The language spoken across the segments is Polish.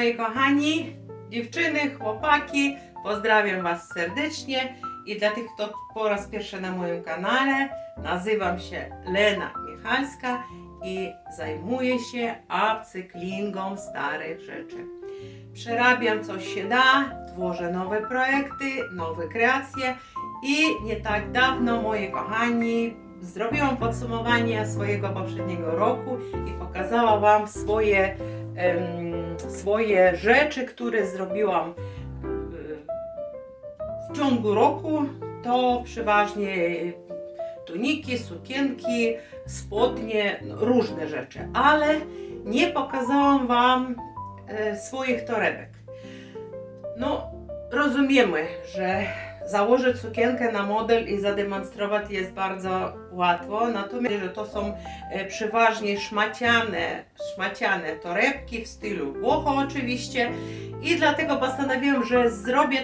moi kochani, dziewczyny, chłopaki, pozdrawiam Was serdecznie i dla tych, kto po raz pierwszy na moim kanale, nazywam się Lena Michalska i zajmuję się upcyklingą starych rzeczy. Przerabiam co się da, tworzę nowe projekty, nowe kreacje i nie tak dawno, moi kochani, zrobiłam podsumowanie swojego poprzedniego roku i pokazałam Wam swoje rzeczy, które zrobiłam w ciągu roku. To przeważnie tuniki, sukienki, spodnie, różne rzeczy, ale nie pokazałam Wam swoich torebek. No, rozumiemy, że założyć sukienkę na model i zademonstrować jest bardzo łatwo, natomiast że to są przeważnie szmaciane torebki w stylu boho oczywiście i dlatego postanowiłam, że zrobię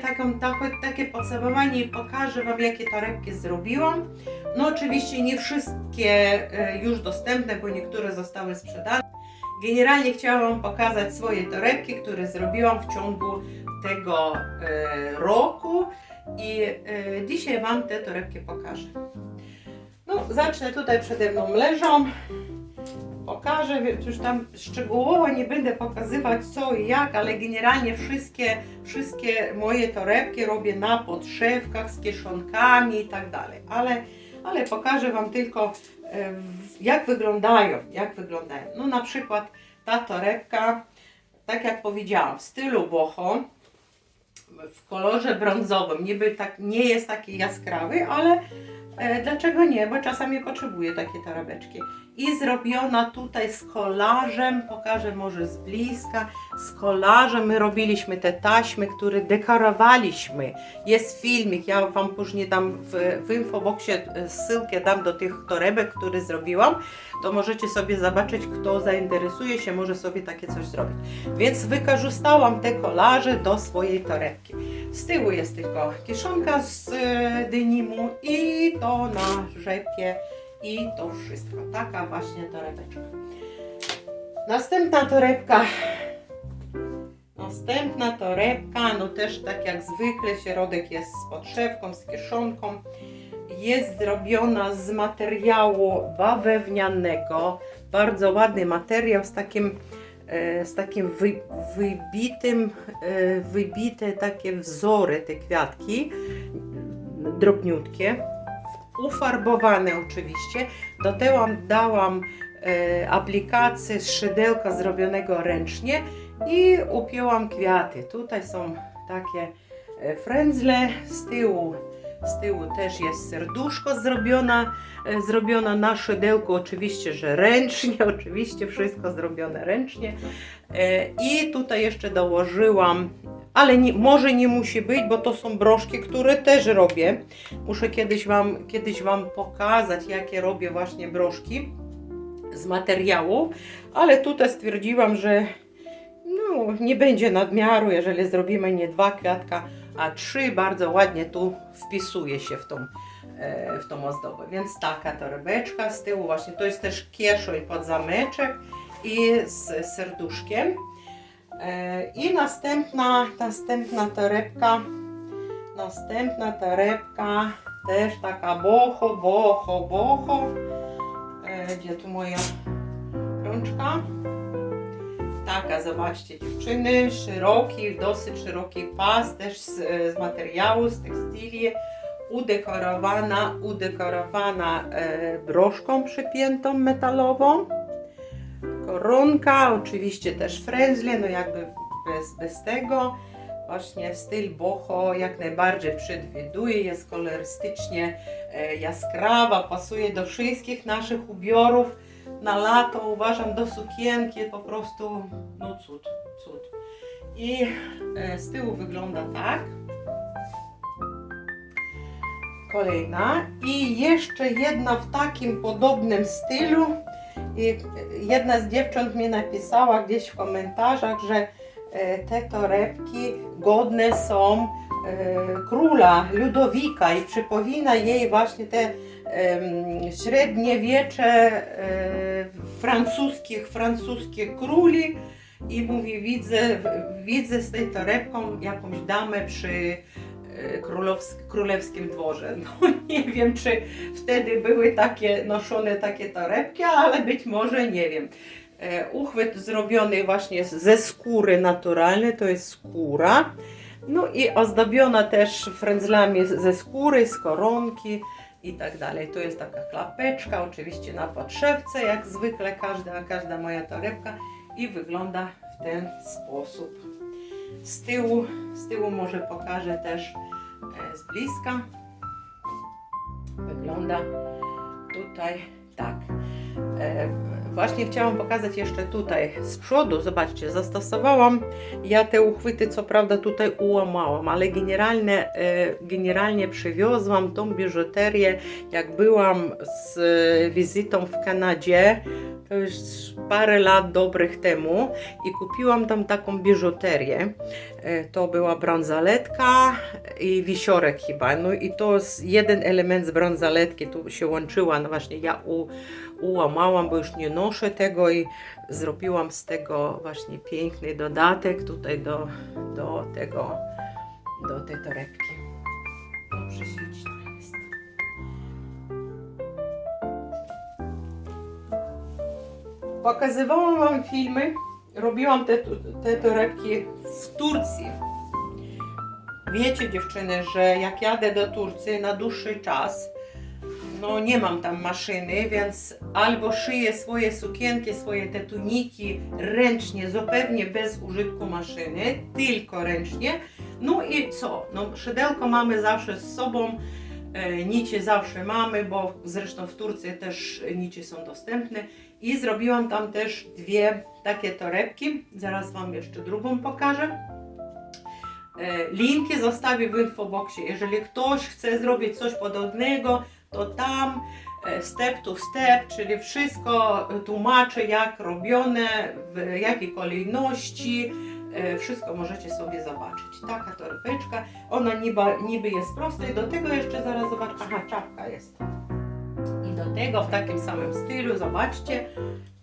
takie podsumowanie i pokażę Wam, jakie torebki zrobiłam. No oczywiście nie wszystkie już dostępne, bo niektóre zostały sprzedane. Generalnie chciałam Wam pokazać swoje torebki, które zrobiłam w ciągu tego roku i dzisiaj Wam te torebki pokażę. No, zacznę tutaj przede mną leżą. Pokażę, już tam szczegółowo nie będę pokazywać co i jak, ale generalnie wszystkie moje torebki robię na podszewkach z kieszonkami i tak dalej. Ale pokażę Wam tylko jak wyglądają. No na przykład ta torebka, tak jak powiedziałam, w stylu boho, w kolorze brązowym, niby tak nie jest taki jaskrawy, ale dlaczego nie, bo czasami potrzebuję takie torebeczki. I zrobiona tutaj z kolażem, pokażę może z bliska, z kolażem my robiliśmy te taśmy, które dekorowaliśmy. Jest filmik, ja Wam później dam w infoboxie zsyłkę dam do tych torebek, które zrobiłam, to możecie sobie zobaczyć, kto zainteresuje się, może sobie takie coś zrobić. Więc wykorzystałam te kolaże do swojej torebki. Z tyłu jest tylko kieszonka z denimu i to na rzepie. I to wszystko. Taka właśnie torebeczka. Następna torebka, no też tak jak zwykle, środek jest z podszewką, z kieszonką. Jest zrobiona z materiału bawełnianego. Bardzo ładny materiał z takim wybite takie wzory, te kwiatki drobniutkie. Ufarbowane oczywiście. Do tego dałam aplikację z szydełka zrobionego ręcznie i upięłam kwiaty. Tutaj są takie frędzle, z tyłu też jest serduszko zrobiona na szydełku, oczywiście, że ręcznie, oczywiście wszystko zrobione ręcznie. I tutaj jeszcze dołożyłam, ale może nie musi być, bo to są broszki, które też robię. Muszę kiedyś Wam pokazać, jakie robię właśnie broszki z materiału, ale tutaj stwierdziłam, że no, nie będzie nadmiaru, jeżeli zrobimy nie 2 kwiatka, a 3, bardzo ładnie tu wpisuje się w tą ozdobę. Więc taka torebeczka z tyłu właśnie, to jest też kieszoń pod zameczek i z serduszkiem. I następna torebka też taka boho. Gdzie tu moja rączka? Taka, zobaczcie dziewczyny, dosyć szeroki pas, też z materiału, z tekstylii, udekorowana broszką przypiętą metalową. Koronka, oczywiście też frędzle, no jakby bez tego. Właśnie styl boho jak najbardziej przewiduje, jest kolorystycznie jaskrawa, pasuje do wszystkich naszych ubiorów. Na lato uważam do sukienki po prostu no cud. I z tyłu wygląda tak. Kolejna i jeszcze jedna w takim podobnym stylu. I jedna z dziewcząt mi napisała gdzieś w komentarzach, że te torebki godne są króla Ludowika i przypomina jej właśnie te średniowiecze francuskich króli i mówi, widzę z tej torebką jakąś damę przy królewskim dworze. No nie wiem, czy wtedy były takie noszone takie torebki, ale być może, nie wiem. Uchwyt zrobiony właśnie ze skóry naturalnej, to jest skóra. No i ozdobiona też frędzlami ze skóry, z koronki i tak dalej. To jest taka klapeczka, oczywiście na podszewce, jak zwykle każda moja torebka, i wygląda w ten sposób. Z tyłu może pokażę też z bliska. Wygląda tutaj tak. Właśnie chciałam pokazać jeszcze tutaj z przodu. Zobaczcie, zastosowałam ja te uchwyty, co prawda tutaj ułamałam, ale generalnie przywiozłam tą biżuterię, jak byłam z wizytą w Kanadzie. To już parę lat dobrych temu, i kupiłam tam taką biżuterię. To była bransoletka i wisiorek chyba. No i to jest jeden element z bransoletki, tu się łączyła. No właśnie ja ułamałam, bo już nie noszę tego, i zrobiłam z tego właśnie piękny dodatek tutaj do tej torebki. Dobrze, śliczna jest. Pokazywałam wam filmy, robiłam te torebki w Turcji. Wiecie, dziewczyny, że jak jadę do Turcji na dłuższy czas, no nie mam tam maszyny, więc albo szyję swoje sukienki, swoje te tuniki ręcznie, zupełnie bez użytku maszyny, tylko ręcznie. No i co? No szydełko mamy zawsze z sobą, nici zawsze mamy, bo zresztą w Turcji też nici są dostępne. I zrobiłam tam też dwie takie torebki. Zaraz wam jeszcze drugą pokażę. Linki zostawię w infoboxie. Jeżeli ktoś chce zrobić coś podobnego, to tam step to step, czyli wszystko tłumaczę, jak robione, w jakiej kolejności. Wszystko możecie sobie zobaczyć. Taka torebeczka, ona niby jest prosta, i do tego jeszcze zaraz zobacz, aha, czapka jest. I do tego w takim samym stylu, zobaczcie,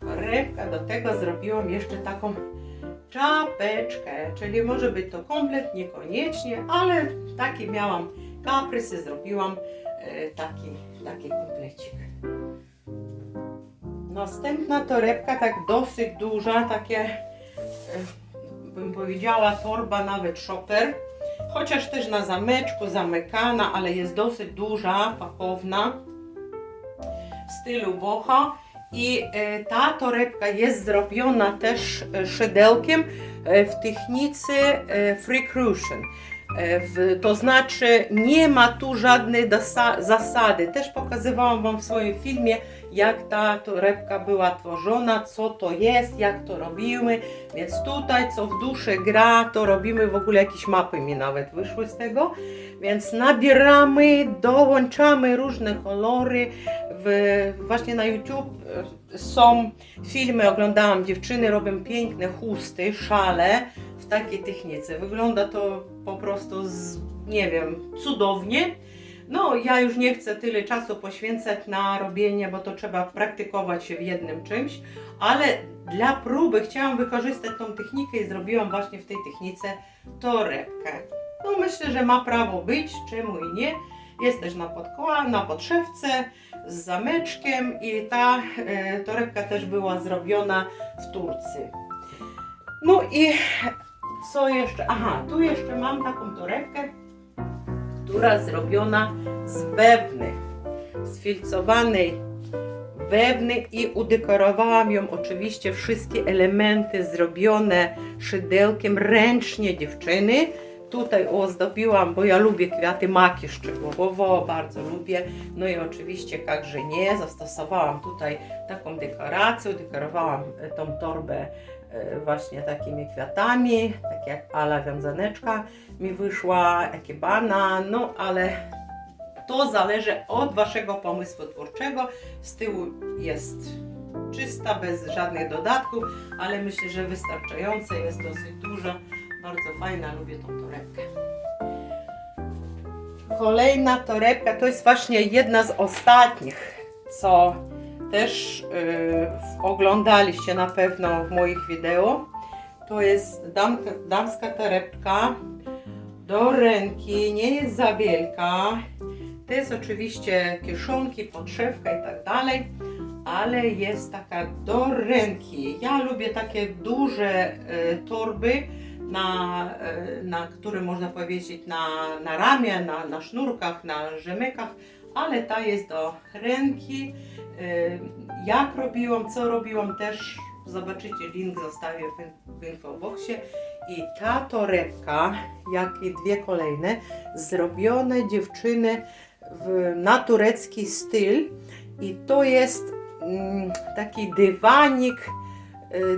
torebka, do tego zrobiłam jeszcze taką czapeczkę, czyli może być to komplet, niekoniecznie, ale taki miałam kaprys i zrobiłam taki komplecik. Następna torebka, tak dosyć duża, takie bym powiedziała torba, nawet shopper, chociaż też na zameczku, zamykana, ale jest dosyć duża, pakowna, w stylu boho. I ta torebka jest zrobiona też szydełkiem w technice Freecrucian. To znaczy nie ma tu żadnej zasady. Też pokazywałam wam w swoim filmie, jak ta torebka była tworzona, co to jest, jak to robimy. Więc tutaj, co w duszy gra, to robimy, w ogóle jakieś mapy mi nawet wyszły z tego. Więc nabieramy, dołączamy różne kolory. Właśnie na YouTube są filmy, oglądałam, dziewczyny robią piękne chusty, szale w takiej technice. Wygląda to po prostu, nie wiem, cudownie. No, ja już nie chcę tyle czasu poświęcać na robienie, bo to trzeba praktykować się w jednym czymś, ale dla próby chciałam wykorzystać tą technikę i zrobiłam właśnie w tej technice torebkę. No, myślę, że ma prawo być, czemu i nie. Jest też na podszewce z zameczkiem, i ta torebka też była zrobiona w Turcji. No i co jeszcze? Aha, tu jeszcze mam taką torebkę, która zrobiona z wełny, z filcowanej wełny, i udekorowałam ją oczywiście, wszystkie elementy zrobione szydełkiem ręcznie, dziewczyny. Tutaj ozdobiłam, bo ja lubię kwiaty maki szczegółowo, bardzo lubię. No i oczywiście, jakże nie, zastosowałam tutaj taką dekorację, dekorowałam tą torbę właśnie takimi kwiatami, tak jak ala wiązaneczka mi wyszła, ekibana, no ale to zależy od waszego pomysłu twórczego. Z tyłu jest czysta, bez żadnych dodatków, ale myślę, że wystarczające, jest dosyć dużo. Bardzo fajna, lubię tą torebkę. Kolejna torebka to jest właśnie jedna z ostatnich, co też oglądaliście na pewno w moich wideo. To jest damska torebka do ręki, nie jest za wielka. To jest oczywiście kieszonki, podszewka i tak dalej, ale jest taka do ręki. Ja lubię takie duże torby, na które można powiesić na ramię, na sznurkach, na rzemykach, ale ta jest do ręki. Jak robiłam, co robiłam, też zobaczycie, link zostawię w infoboxie. I ta torebka, jak i dwie kolejne, zrobione dziewczyny na turecki styl. I to jest taki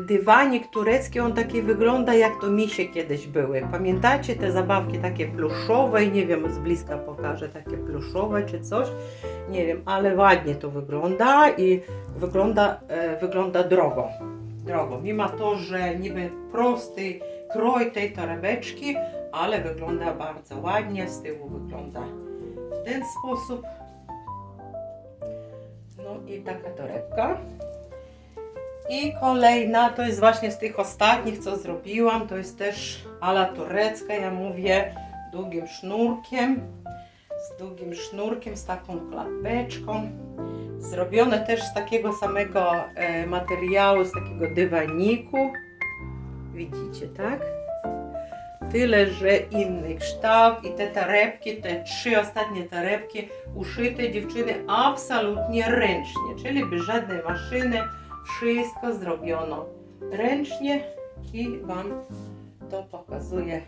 dywanik turecki, on taki wygląda, jak to misie kiedyś były. Pamiętacie te zabawki takie pluszowe? Nie wiem, z bliska pokażę, takie pluszowe czy coś. Nie wiem, ale ładnie to wygląda i wygląda drogo. Mimo to, że niby prosty kroj tej torebeczki, ale wygląda bardzo ładnie. Z tyłu wygląda w ten sposób. No i taka torebka. I kolejna, to jest właśnie z tych ostatnich, co zrobiłam, to jest też ala turecka, ja mówię, długim sznurkiem, z taką klapeczką. Zrobione też z takiego samego materiału, z takiego dywaniku. Widzicie, tak? Tyle, że inny kształt i te torebki, te 3 ostatnie torebki uszyte dziewczyny absolutnie ręcznie, czyli bez żadnej maszyny. Wszystko zrobiono ręcznie i Wam to pokazuję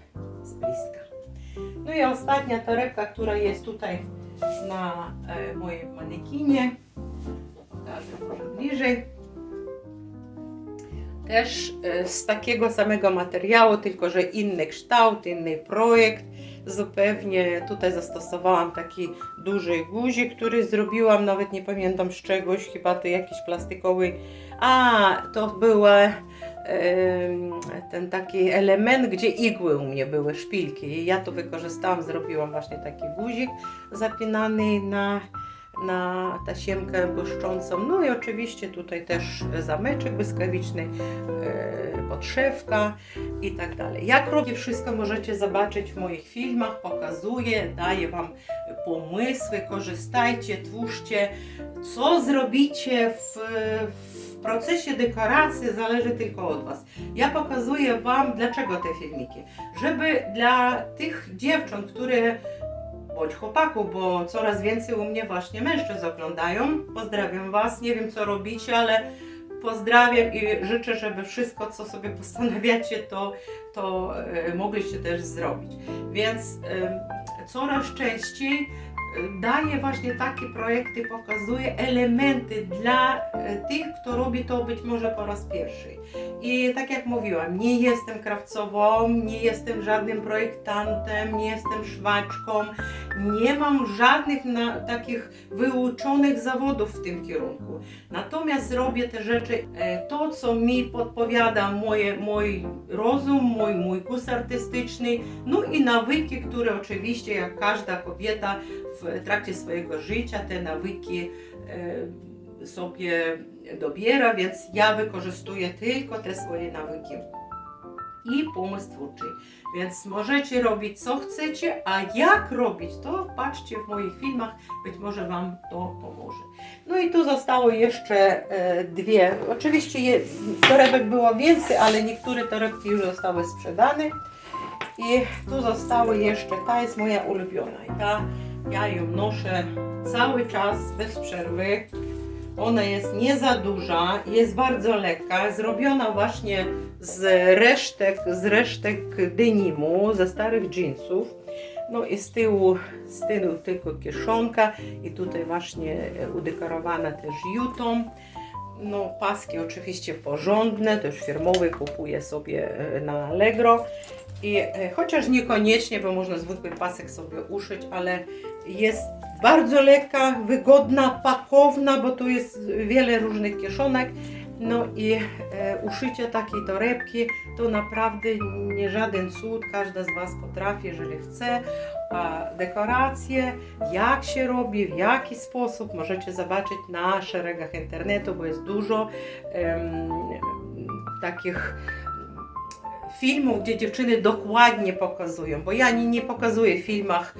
z bliska. No i ostatnia torebka, która jest tutaj na moim manekinie. Pokażę może bliżej. Też z takiego samego materiału, tylko że inny kształt, inny projekt. Zupełnie tutaj zastosowałam taki duży guzik, który zrobiłam, nawet nie pamiętam z czegoś, chyba to jakiś plastikowy. To był ten taki element, gdzie igły u mnie były, szpilki. I ja to wykorzystałam, zrobiłam właśnie taki guzik zapinany na tasiemkę błyszczącą. No i oczywiście tutaj też zameczek błyskawiczny, podszewka i tak dalej. Jak robię wszystko, możecie zobaczyć w moich filmach, pokazuję, daję Wam pomysły, korzystajcie, twórzcie. Co zrobicie w procesie dekoracji, zależy tylko od Was. Ja pokazuję Wam, dlaczego te filmiki. Żeby dla tych dziewcząt, które bądź chłopaków, bo coraz więcej u mnie właśnie mężczyzn oglądają. Pozdrawiam Was, nie wiem co robicie, ale pozdrawiam i życzę, żeby wszystko, co sobie postanawiacie, to mogliście też zrobić. Więc coraz częściej daję właśnie takie projekty, pokazuję elementy dla tych, kto robi to być może po raz pierwszy. I tak jak mówiłam, nie jestem krawcową, nie jestem żadnym projektantem, nie jestem szwaczką, nie mam żadnych takich wyuczonych zawodów w tym kierunku. Natomiast zrobię te rzeczy, to co mi podpowiada mój rozum, mój gust artystyczny, no i nawyki, które oczywiście jak każda kobieta w trakcie swojego życia te nawyki sobie dobiera, więc ja wykorzystuję tylko te swoje nawyki i pomysł twórczy. Więc możecie robić co chcecie, a jak robić to patrzcie w moich filmach, być może Wam to pomoże. No i tu zostało jeszcze dwie, oczywiście torebek było więcej, ale niektóre torebki już zostały sprzedane i tu zostały jeszcze, ta jest moja ulubiona i ja ją noszę cały czas bez przerwy. Ona jest nie za duża, jest bardzo lekka, zrobiona właśnie z resztek denimu, ze starych jeansów. No i z tyłu tylko kieszonka i tutaj właśnie udekorowana też jutą. No paski oczywiście porządne, też firmowe, kupuję sobie na Allegro. I chociaż niekoniecznie, bo można zwykły pasek sobie uszyć, ale jest bardzo lekka, wygodna, pakowna, bo tu jest wiele różnych kieszonek. No i uszycie takiej torebki to naprawdę nie żaden cud, każda z Was potrafi, jeżeli chce. A dekoracje, jak się robi, w jaki sposób, możecie zobaczyć na szeregach internetu, bo jest dużo takich filmów, gdzie dziewczyny dokładnie pokazują, bo ja nie pokazuję w filmach,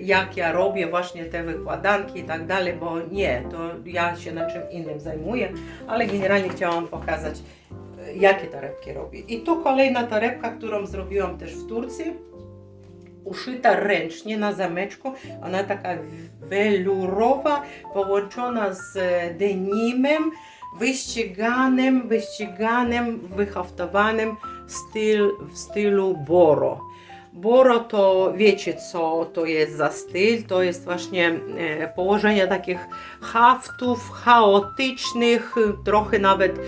jak ja robię właśnie te wykładanki i tak dalej, bo nie, to ja się na czym innym zajmuję, ale generalnie chciałam pokazać, jakie torebki robię. I tu kolejna torebka, którą zrobiłam też w Turcji, uszyta ręcznie na zameczku. Ona taka welurowa, połączona z denimem, wyściganym, wyhaftowanym w stylu Boro. Boro to wiecie, co to jest za styl, to jest właśnie położenie takich haftów chaotycznych, trochę nawet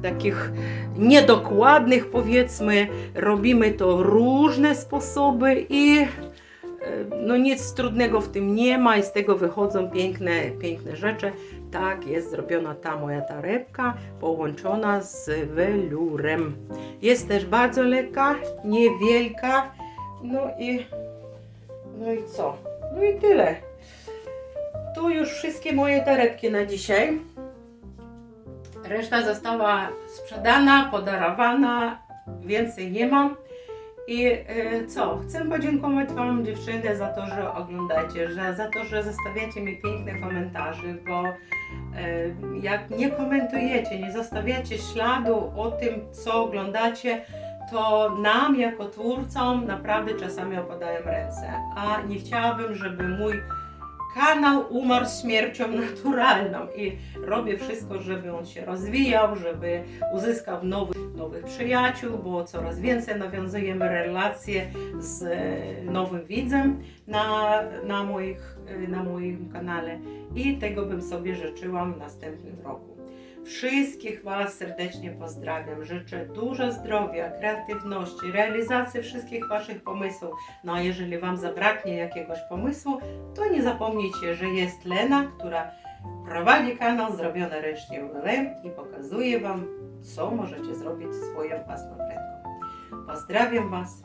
takich niedokładnych, powiedzmy. Robimy to różne sposoby i no nic trudnego w tym nie ma i z tego wychodzą piękne rzeczy. Tak jest zrobiona ta moja torebka, połączona z welurem. Jest też bardzo lekka, niewielka. No i co? No i tyle. Tu już wszystkie moje torebki na dzisiaj. Reszta została sprzedana, podarowana, więcej nie mam. I co? Chcę podziękować Wam, dziewczyny, za to, że oglądacie, za to, że zostawiacie mi piękne komentarze, bo jak nie komentujecie, nie zostawiacie śladu o tym, co oglądacie, to nam jako twórcom naprawdę czasami opadają ręce. A nie chciałabym, żeby mój kanał umarł śmiercią naturalną i robię wszystko, żeby on się rozwijał, żeby uzyskał nowych przyjaciół, bo coraz więcej nawiązujemy relacje z nowym widzem na moim kanale i tego bym sobie życzyła w następnym roku. Wszystkich Was serdecznie pozdrawiam, życzę dużo zdrowia, kreatywności, realizacji wszystkich Waszych pomysłów. No a jeżeli Wam zabraknie jakiegoś pomysłu, to nie zapomnijcie, że jest Lena, która prowadzi kanał Zrobione Ręcznie WLM i pokazuje Wam, co możecie zrobić swoją własną ręką. Pozdrawiam Was.